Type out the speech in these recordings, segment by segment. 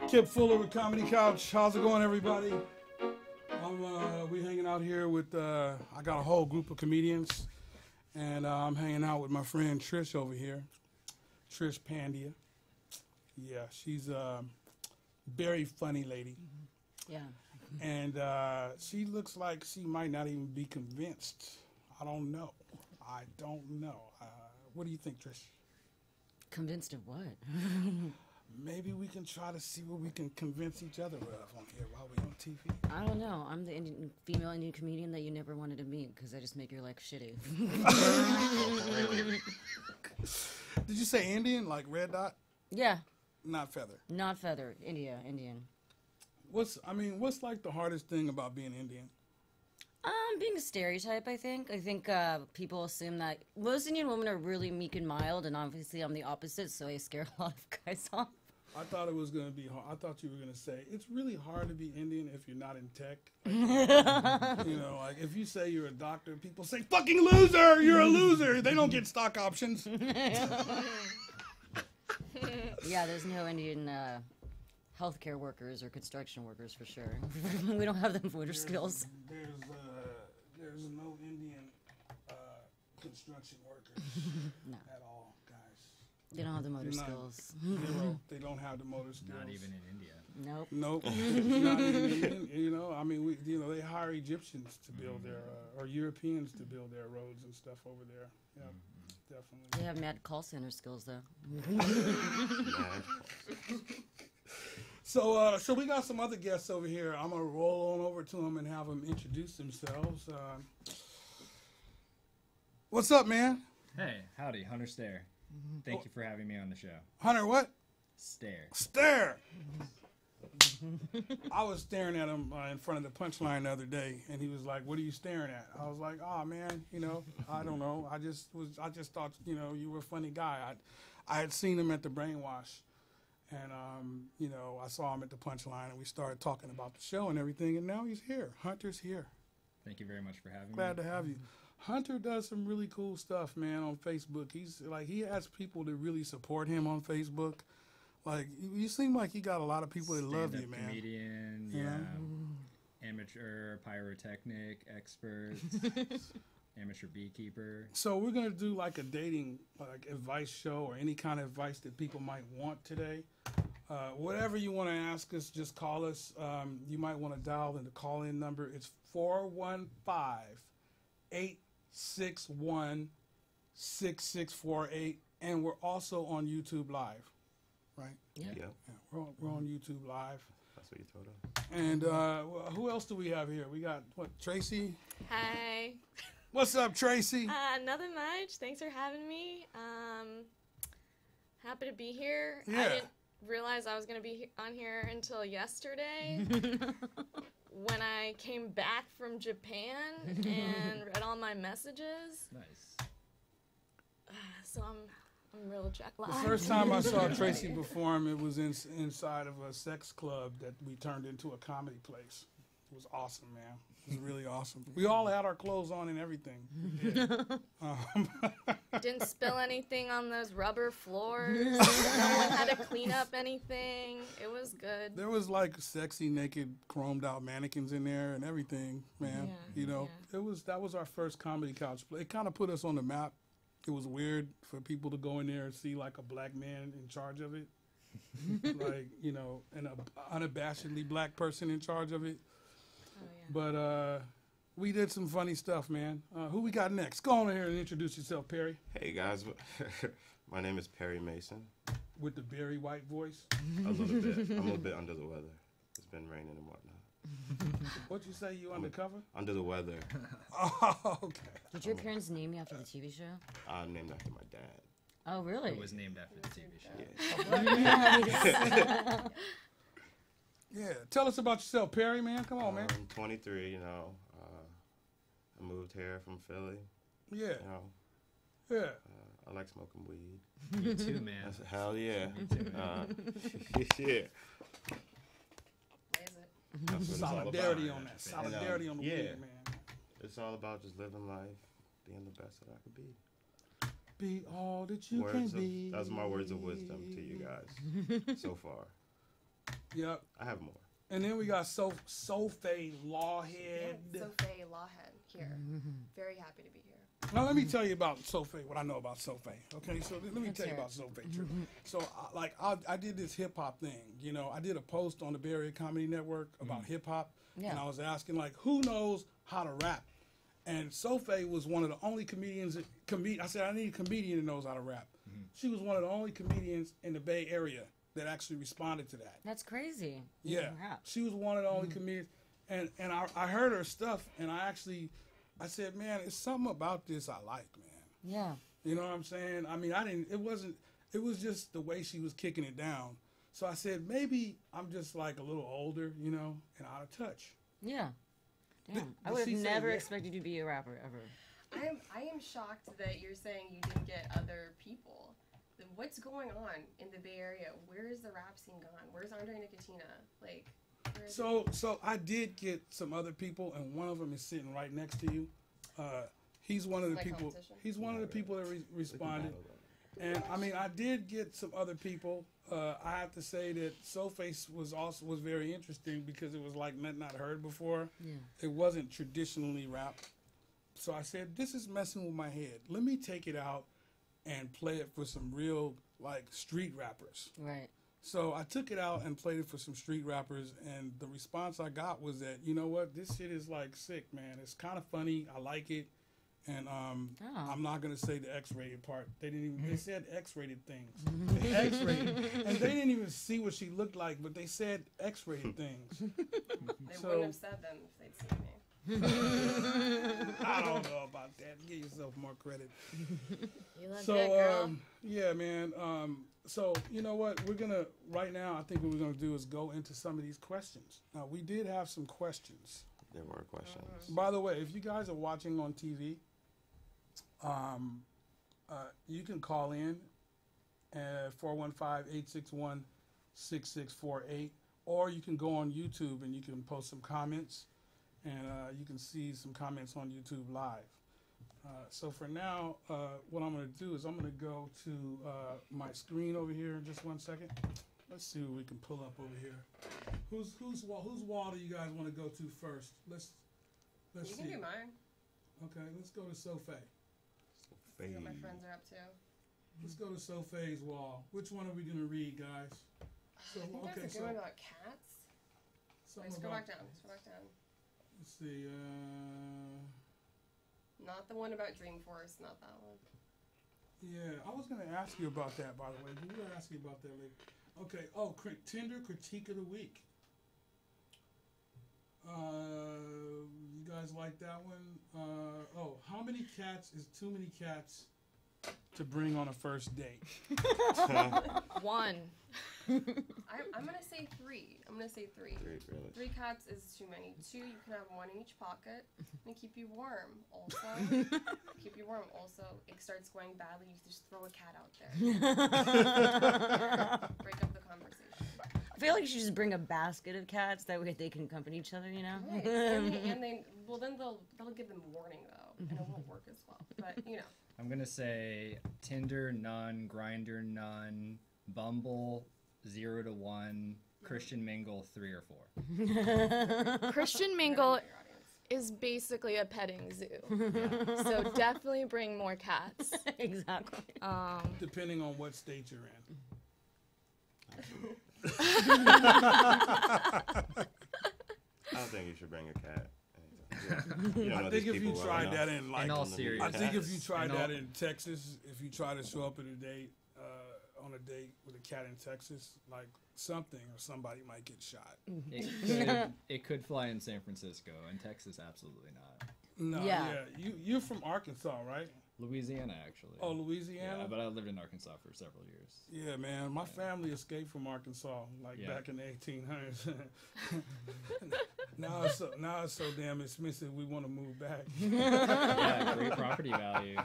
Kip Fuller with Comedy Couch. How's it going, everybody? We hanging out here with, I got a whole group of comedians, and I'm hanging out with my friend Trish over here. Trish Pandya. Yeah, she's a very funny lady. Yeah. And she looks like she might not even be convinced. I don't know. What do you think, Trish? Convinced of what? Maybe we can try to see what we can convince each other of on here while we're on TV. I don't know. I'm the female Indian comedian that you never wanted to meet because I just make your life shitty. Did you say Indian, like red dot? Yeah. Not feather. Not feather. Indian. What's like the hardest thing about being Indian? Being a stereotype, I think. I think people assume that most Indian women are really meek and mild, and obviously I'm the opposite, so I scare a lot of guys off. I thought it was going to be hard. I thought you were going to say, it's really hard to be Indian if you're not in tech. You know, like if you say you're a doctor, people say, fucking loser, you're a loser. They don't get stock options. Yeah, there's no Indian healthcare workers or construction workers for sure. We don't have the motor skills. There's no Indian construction workers at all, guys. They don't have the motor skills. They don't have the motor skills. Not even in India. Nope. Not even Indian. You know, I mean, they hire Egyptians to build their, or Europeans to build their roads and stuff over there. Yeah, definitely. They have mad call center skills, though. So we got some other guests over here. I'm going to roll on over to them and have them introduce themselves. What's up, man? Hey, howdy, Hunter Stare. Thank you for having me on the show. Hunter, what? Stare. Stare! I was staring at him in front of the Punchline the other day, and he was like, what are you staring at? I was like, oh, man, I don't know. I just thought, you were a funny guy. I had seen him at the Brainwash. And, I saw him at the Punchline, and we started talking about the show and everything, and now he's here. Hunter's here. Thank you very much for having me. Glad to have you. Hunter does some really cool stuff, man, on Facebook. He has people that really support him on Facebook. Like, you seem like you got a lot of people that love you, man. Comedian, yeah. Amateur pyrotechnic expert. Amateur beekeeper. So we're going to do like a dating advice show or any kind of advice that people might want today. Whatever you want to ask us, just call us. You might want to dial in the call-in number. It's 415-861-6648. And we're also on YouTube Live, right? Yeah. We're on YouTube Live. That's what you told us. And who else do we have here? We got, Tracy? Hi. What's up, Tracy? Nothing much. Thanks for having me. Happy to be here. Yeah. I didn't realize I was going to be on here until yesterday when I came back from Japan and read all my messages. nice. So I'm real jet lagged. The first time I saw Tracy perform, it was inside of a sex club that we turned into a comedy place. It was awesome, man. It was really awesome. We all had our clothes on and everything. Didn't spill anything on those rubber floors. No one had to clean up anything. It was good. There was like sexy, naked, chromed out mannequins in there and everything, man. Yeah, that was our first Comedy Couch play. It kind of put us on the map. It was weird for people to go in there and see like a black man in charge of it. And an unabashedly black person in charge of it. Oh, yeah. But we did some funny stuff, man. Who we got next? Go on here and introduce yourself, Perry. Hey guys, my name is Perry Mason. With the very white voice. A little bit. I'm a little bit under the weather. It's been raining and whatnot. What'd you say? You undercover? Under the weather. Oh, okay. Did your parents name you after the TV show? I'm named after my dad. Oh, really? It was named after the TV show. Yeah. Yeah. Tell us about yourself, Perry, man. Come on, man. I'm 23, I moved here from Philly. Yeah. I like smoking weed. Me too, man. Hell yeah. Me too. Yeah. That's what it's all Solidarity about. on that. Solidarity on the weed, man. It's all about just living life, being the best that I could be. Be all that you can be. That's my words of wisdom to you guys so far. Yep. I have more. And then we got Sophie Lawhead. Sophie Lawhead here. Very happy to be here. Now let me tell you about Sophie. What I know about Sophie. Okay, so let me tell you about Sophie. So I did this hip hop thing. You know, I did a post on the Bay Area Comedy Network about hip hop, and I was asking like, who knows how to rap? And Sophie was one of the only comedians. I said I need a comedian that knows how to rap. She was one of the only comedians in the Bay Area that actually responded to that. That's crazy. Yeah, she was one of the only comedians, and I heard her stuff, and I said, man, it's something about this I like, man. Yeah. You know what I'm saying? I mean, it was just the way she was kicking it down. So I said, maybe I'm just like a little older, you know, and out of touch. Yeah. Damn. I Did would she have say never yeah? expected you to be a rapper ever. I am shocked that you're saying you didn't get other people. What's going on in the Bay Area? Where is the rap scene gone? Where's Andre Nicotina? Like, so I did get some other people, and one of them is sitting right next to you. He's one of the people. He's one of the people that responded. And I mean, I did get some other people. I have to say that Soulface was very interesting because it was like nothing I'd heard before. Yeah. It wasn't traditionally rap. So I said, this is messing with my head. Let me take it out and play it for some real like street rappers. Right. So I took it out and played it for some street rappers, and the response I got was that, you know what, this shit is like sick, man. It's kind of funny. I like it. And I'm not gonna say the X-rated part. They didn't even. They said X-rated things. They X-rated, and they didn't even see what she looked like, but they said X-rated things. They wouldn't have said them if they'd seen me. I don't know about that. Give yourself more credit. You look good, girl. Yeah, man. So you know what? We're gonna right now. I think what we're gonna do is go into some of these questions. Now we did have some questions. There were questions. By the way, if you guys are watching on TV, you can call in at 415-861-6648, or you can go on YouTube and you can post some comments, and you can see some comments on YouTube Live. So for now, what I'm going to do is I'm going to go to my screen over here in just 1 second. Let's see what we can pull up over here. Whose wall do you guys want to go to first? Let's You see. can do mine. Okay, let's go to Sophie. See what my friends are up to. Let's go to Sophie's wall. Which one are we going to read, guys? So, I think there's a good one about cats. Wait, scroll back down. Scroll back down. Let's see. Not the one about Dreamforce. Not that one. Yeah, I was going to ask you about that, by the way. We will ask you about that later. Okay. Oh, Tinder critique of the week. You guys like that one? How many cats is too many cats to bring on a first date? One. I'm gonna say 3. I'm gonna say 3. Great, really. 3 cats is too many. 2, you can have 1 in each pocket and keep you warm. Also, keep you warm. Also, it starts going badly, you just throw a cat out there. Break up the conversation. I feel like you should just bring a basket of cats. That way they can accompany each other, you know? Right. and they well then they'll give them warning though, and it won't work as well. But you know. I'm gonna say Tinder none, Grindr none, Bumble 0 to 1, Christian Mingle 3 or 4. Christian Mingle is basically a petting zoo. So definitely bring more cats. Exactly. Depending on what state you're in. I don't think you should bring a cat. I think if you tried that in like, In all seriousness. I think if you tried that in Texas, if you try to show up at a date, on a date with a cat in Texas, like something or somebody might get shot. It could fly in San Francisco. In Texas, absolutely not. No, Yeah. You're from Arkansas, right? Louisiana, actually. Oh, Louisiana? Yeah, but I lived in Arkansas for several years. Yeah, man. My family escaped from Arkansas, like back in the 1800s. now it's so damn expensive, we want to move back. Yeah, great property value.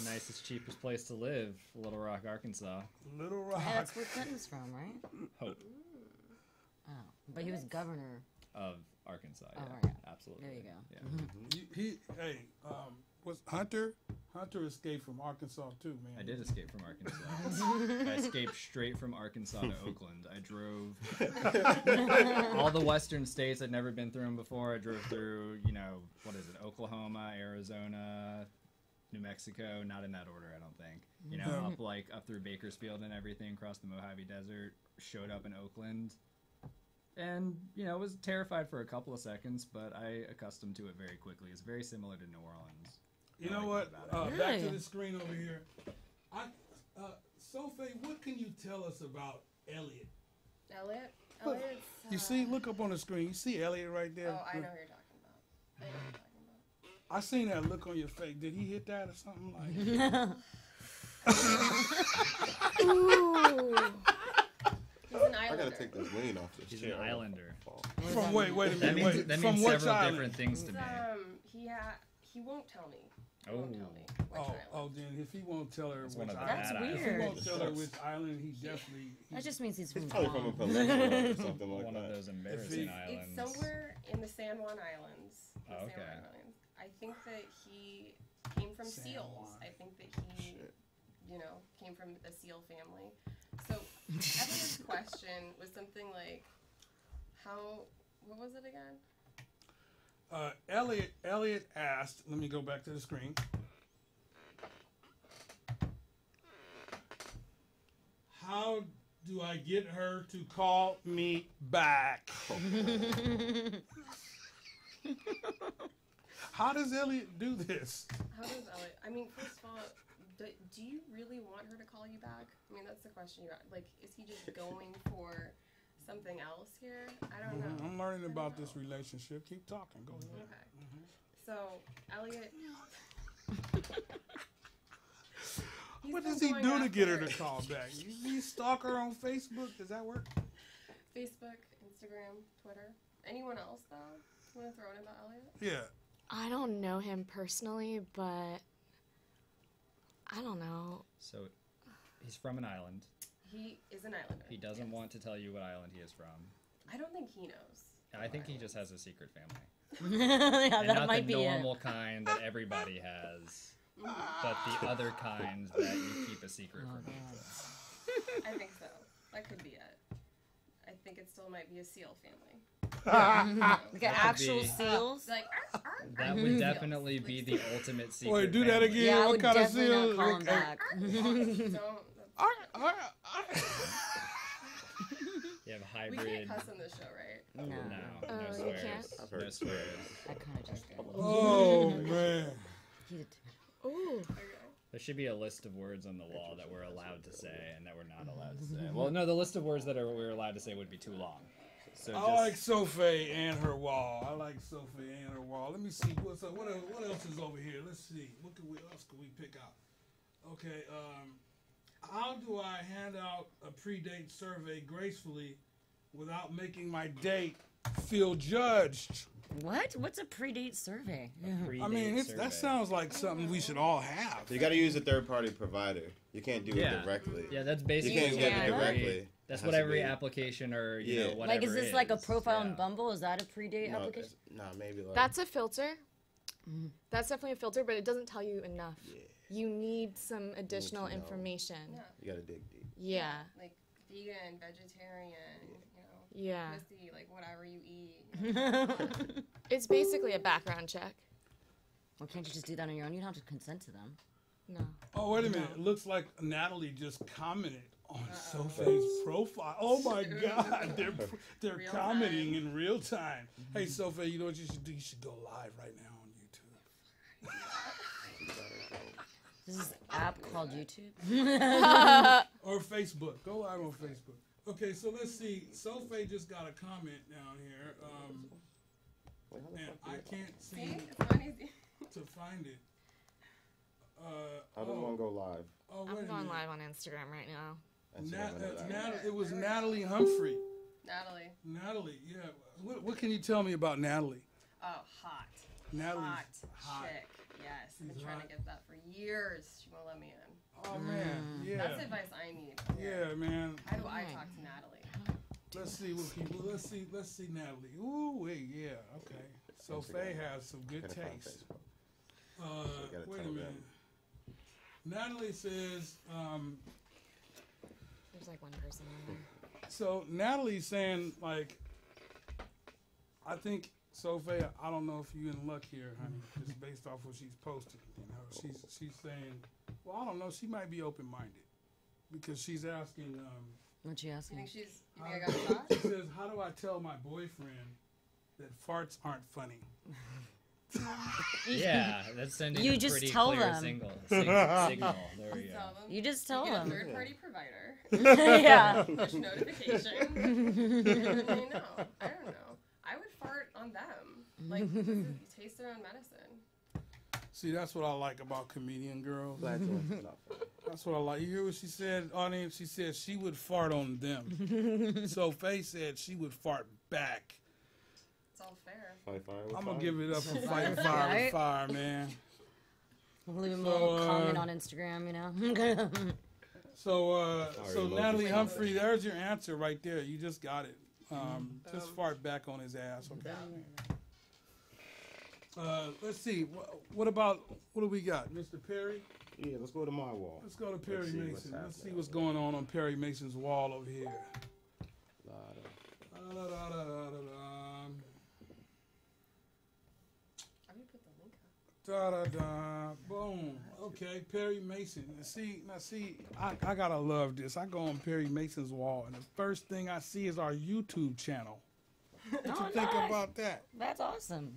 Nicest, cheapest place to live, Little Rock, Arkansas. Little Rock. Yeah, that's where Clinton's from, right? Hope Oh, but he was governor. of Arkansas. Yeah, Oh, right. absolutely. There you go. Yeah. Was Hunter Hunter escaped from Arkansas too, man. I did escape from Arkansas. I escaped straight from Arkansas to Oakland. I drove all the western states. I'd never been through them before. I drove through, what is it, Oklahoma, Arizona, New Mexico. Not in that order, I don't think. Up through Bakersfield and everything, across the Mojave Desert. Showed up in Oakland. And, was terrified for a couple of seconds, but I accustomed to it very quickly. It's very similar to New Orleans. You know what? Back to the screen over here. Sophie, what can you tell us about Elliot? Elliot? Look, Elliot's, you see, look up on the screen. You see Elliot right there? Oh, I know who you're talking about. I know who you're talking about. I seen that look on your face. Did he hit that or something like Ooh. He's an I islander. gotta take this lean off this He's chair. an islander. From wait a That minute. means From which several island? different things to me. He won't tell me. He Oh. won't tell me which island. Then if he won't tell her That's which one of the island, That's bad if he weird. won't tell her which island, he definitely. That just means he's He's from probably from a Guam. peninsula or something like One that. of those embarrassing he- islands. It's somewhere in the San Juan Islands. The Oh, San okay. Juan Islands. I think that he came from San seals. Juan. I think that he, came from a seal family. So Elliot's question was something like, what was it again? Elliot asked. Let me go back to the screen. How do I get her to call me back? How does Elliot do this? How does Elliot? I mean, first of all, do you really want her to call you back? I mean, that's the question you're like. Is he just going for something else here? I don't know. I'm learning I don't about this know. relationship. Keep talking. Go ahead. Okay. So Elliot. What does he do to get her to call back? You stalk her on Facebook? Does that work? Facebook, Instagram, Twitter. Anyone else though? You want to throw in about Elliot? Yeah. I don't know him personally, but I don't know. So, he's from an island. He is an islander. He doesn't yes. want to tell you what island he is from. I don't think he knows. I think he just has a secret family. Yeah, And that not might the be normal kind that everybody has, but the other kinds that you keep a secret from people. I think so. That could be it. I think it still might be a seal family. Like That could actual be- seals. Like, That would definitely be the ultimate secret. Wait, do that family. again. Yeah, I what would kind of definitely seal? not call him back. don't. You have We hybrid. can't cuss on this show, right? No, No, Oh, no you swears. can't? I've No heard swears. I kind of just did. Oh man. He did. Ooh. Okay. There should be a list of words on the wall that we're allowed to say and that we're not allowed to say. Well, no, the list of words that we're allowed to say would be too long. So I like Sophie and her wall. I like Sophie and her wall. Let me see what's up. What else is over here? Let's see. What else can we pick out? Okay. How do I hand out a pre-date survey gracefully without making my date feel judged? What? What's a predate survey? I mean, that sounds like something we should all have. You got to use a third-party provider. You can't do it directly. Yeah, that's You basically can't get it what directly. That's It what has to every be- application or Yeah. whatever. Like, is this like a profile Yeah. on Bumble? Is that a predate application? Nah, maybe like. That's a filter. That's definitely a filter, but it doesn't tell you enough. Yeah, You need some additional know. information. Yeah. you got to dig deep. Yeah. Like vegan, vegetarian, Yeah. pussy, like whatever you eat. It's basically a background check. Well, can't you just do that on your own? You don't have to consent to them. No. Oh, wait a minute. It looks like Natalie just commented on Sophie's profile. Oh my God. They're Real commenting time. in real time. Hey, Sophie, you know what you should do? You should go live right now on YouTube. There's this app called YouTube. Or Facebook. Go live on Facebook. Okay, so let's see. Sophie just got a comment down here. Wait, how the And fuck do I you- can't See, seem it's not easy. to find it. How does one go live? Oh, wait I'm a going minute. live on Instagram right now. It was Natalie Humphrey. Natalie. Natalie, yeah. What can you tell me about Natalie? Oh, hot. Natalie's Hot chick. Yes. I've been She's trying hot. to get that for years. She won't let me in. Oh man, yeah, That's advice I need. yeah, man. How do I talk to Natalie? Let's see what people. Let's see Natalie. Ooh, wait, yeah, okay. Sophie has some good Couldn't find taste. Facebook. So you gotta Wait a tell minute. them. Natalie says, There's like one person on there. so Natalie's saying, like, I think, Sophie, I don't know if you in luck here, honey, just based off what she's posted. You know, she's saying, well, I don't know, she might be open-minded because she's asking, What'd you ask You me? think she's? You think I got shot? she says, how do I tell my boyfriend that farts aren't funny? Yeah, that's sending You a just pretty tell clear them. signal. There we go. Tell them. You just tell You get a them. third-party provider. Yeah. Push notification. I know. I don't know. I would fart on them. Like, taste their own medicine. See, that's what I like about comedian girls. Glad you answered that. That's what I like. You hear what she said, audience? She said she would fart on them. So Faye said she would fart back. It's all fair. Fight fire with I'm fire. gonna give it up for fighting fire with Right? fire, man. Leave him a So, little comment on Instagram, you know. So Sorry, Natalie emojis. Humphrey, there's your answer right there. You just got it. Just fart back on his ass, okay? Let's see. What do we got, Mr. Perry? Yeah, let's go to my wall. Let's go to Perry Let's see what's Mason. Let's see happening. what's going on Perry Mason's wall over here. Lot of- Da-da-da-da-da-da. I'm gonna put the link up. Da-da-da. Boom. Okay, Perry Mason. See, I gotta love this. I go on Perry Mason's wall, and the first thing I see is our YouTube channel. What you think about that? That's awesome.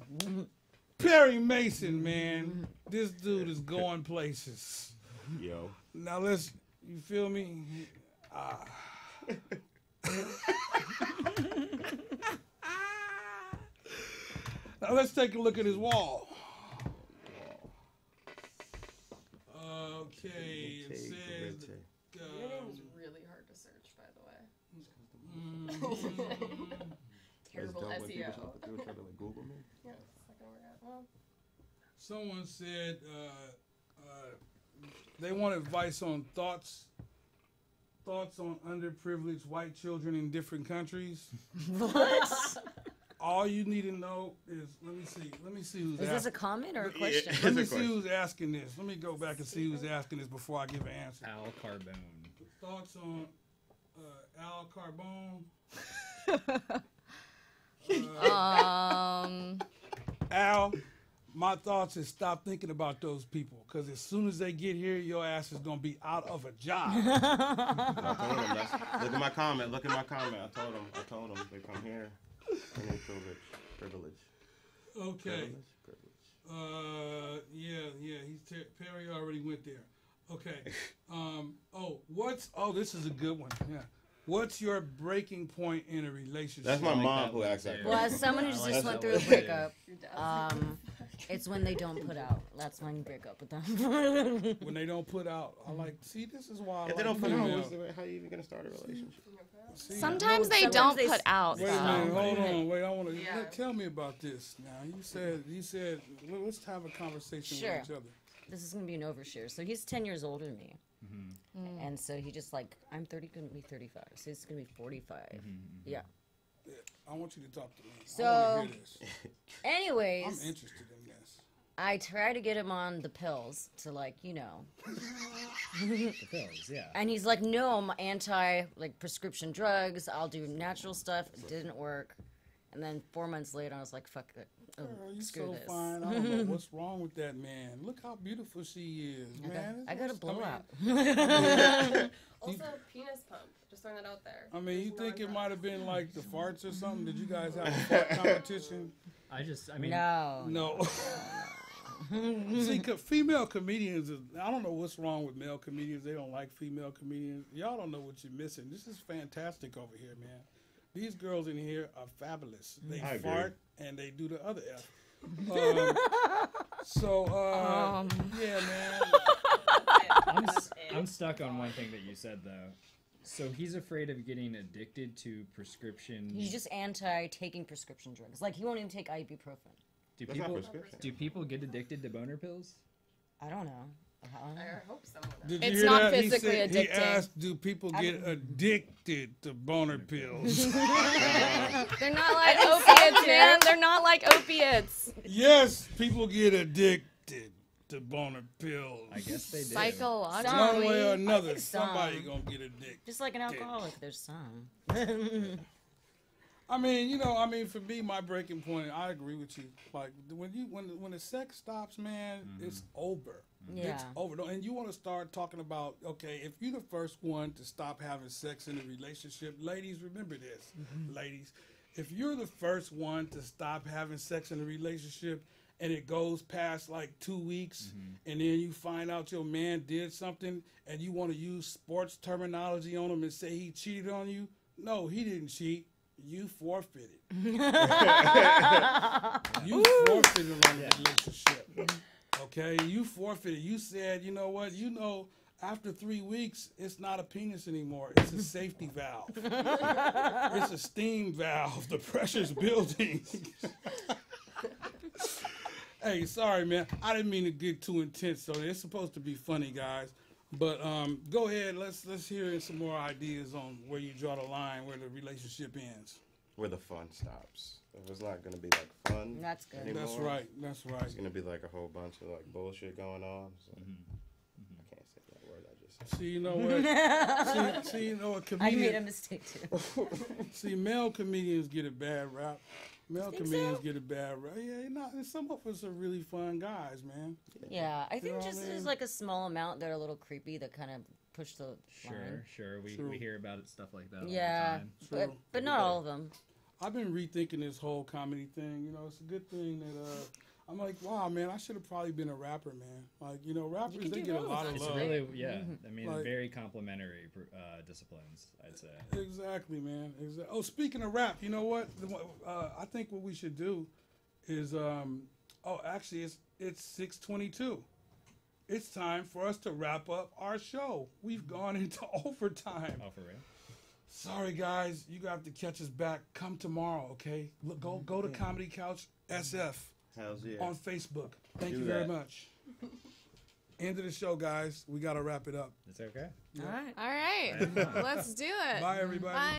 Perry Mason, man. This dude is going places. Yo. Now you feel me? Now let's take a look at his wall. Okay, it says. Your name is really hard to search, by the way. Terrible That's dope when SEO. people try to like Google me. Yeah, it's not gonna work out. Well, Someone said they want advice on thoughts on underprivileged white children in different countries. What? All you need to know is let me see who's Is this a asking. comment or a Yeah. question? Let me It's a see who's asking this. Let me go back and see who's asking this before I give an answer. Al Carbone. Thoughts on Al Carbone? Al, my thoughts is stop thinking about those people because as soon as they get here, your ass is gonna be out of a job. I told him. Look at my comment. Look at my comment. I told him. They come here. And they privilege. Okay. Privilege. Yeah. Perry already went there. Okay. This is a good one. Yeah. What's your breaking point in a relationship? That's my like mom that who one, asked that too. Well, question. as someone who I just like went that through a one, too. breakup, your dad's it's when they don't put out. That's when you break up with them. When they don't put out. I like. See, this is why I If like they don't put females. out, how are you even gonna start a relationship? See, Sometimes they sometimes don't they put out. Wait a though. minute, hold on. Wait, I want to Yeah. tell me about this. Now, you said, let's have a conversation Sure. with each other. This is gonna be an overshare. So he's 10 years older than me, and so he just like I'm 30, gonna be 35, so he's gonna be 45. Yeah. I want you to talk to me. I So- want to hear this. I'm Anyways, interested in this. I try to get him on the pills to like The pills, yeah. and he's like, no, I'm anti like prescription drugs. I'll do natural stuff. It didn't work, and then 4 months later, I was like, fuck it. Oh, Girl, you screw so this. fine. I don't know what's wrong with that man. Look how beautiful she is, man. I got a blowout. Also, penis pump. Just throwing that out there. I mean, you There's think it non-drugs. might have been like the farts or something? Did you guys have a fart competition? I mean, No. No. See, female comedians, I don't know what's wrong with male comedians. They don't like female comedians. Y'all don't know what you're missing. This is fantastic over here, man. These girls in here are fabulous. They I agree. fart and they do the other F. Yeah, man. I'm stuck on one thing that you said though. So he's afraid of getting addicted to prescription. He's just anti taking prescription drugs. Like he won't even take ibuprofen. Do That's not people prescription. do people get addicted to boner pills? I don't know. I hope someone does. Did you It's hear not that? physically He addicting. asked, do people get addicted to boner pills? They're not like opiates, man. They're not like opiates. Yes, people get addicted the boner pills. I guess they do. Psychologically. One way or I another, think some. somebody gonna get a dick. Just like an alcoholic, there's some. I mean, for me, my breaking point, I agree with you. Like when the sex stops, man, it's over. Yeah. It's over. And you want to start talking about, okay, if you're the first one to stop having sex in a relationship, ladies, remember this, ladies, if you're the first one to stop having sex in a relationship and it goes past like 2 weeks and then you find out your man did something and you want to use sports terminology on him and say he cheated on you, no, he didn't cheat. You forfeited. You forfeited on the relationship. Okay? You forfeited. You said, you know what? After 3 weeks, it's not a penis anymore. It's a safety valve. It's a steam valve. The pressure's building. Hey, sorry, man. I didn't mean to get too intense. So it's supposed to be funny, guys. But go ahead. Let's hear some more ideas on where you draw the line, where the relationship ends. Where the fun stops. If it's not gonna be like fun. That's good. Anymore, That's right. That's right. It's gonna be like a whole bunch of like bullshit going on. So I can't say that word I just said. See, you know what? see, you know, a I comedian. made a mistake too. See, male comedians get a bad rap. Male Think comedians so? get a bad rap. Yeah, some of us are really fun guys, man. Yeah, I know think what I just mean? there's like a small amount that are a little creepy that kind of push the line. Sure. True. We hear about it, stuff like that. Yeah, All the time. True. but not all of them. I've been rethinking this whole comedy thing. You know, it's a good thing that I'm like, wow, man, I should have probably been a rapper, man. Like, you know, rappers, could they do get a both. lot of It's love. really, I mean, Like- very complementary disciplines, I'd say. Exactly, man. Oh, speaking of rap, you know what? I think what we should do is, actually, it's 6:22. It's time for us to wrap up our show. We've gone into overtime. Oh, for real? Sorry, guys. You have to catch us back. Come tomorrow, okay? Look, go to Comedy Couch SF Hells yeah. on Facebook. Thank Do you very that. much. End of the show, guys. We got to wrap it up. It's okay. All right. All right. Let's do it. Bye, everybody. Bye.